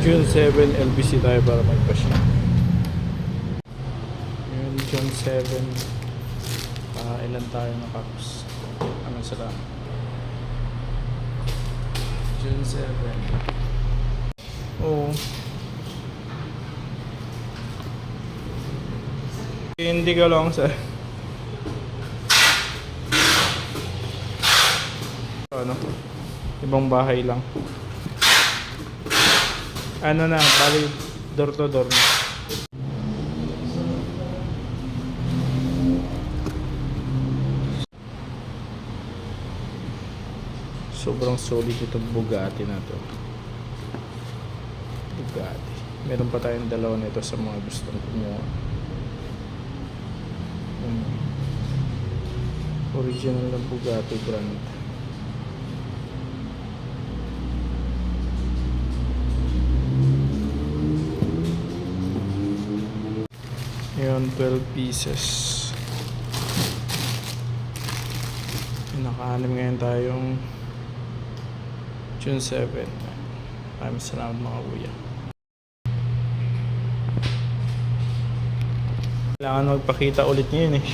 June 7 LBC tayo para magpasya. Yun, June 7. Ilan tayo nakapos? Ano sila? June 7. Oo. Hindi ka lang sa ano, ibang bahay lang. Ano na, bali door to door na. Sobrang solid itong Bugatti na to. Bugatti. Meron pa tayong dalawa nito sa mga gustong kumuha. Original na Bugatti brand. Yun, 12 pieces. Naka-anim ngayon tayong June 7. Maraming salamat mga kuya. Kailangan magpakita ulit ngayon eh.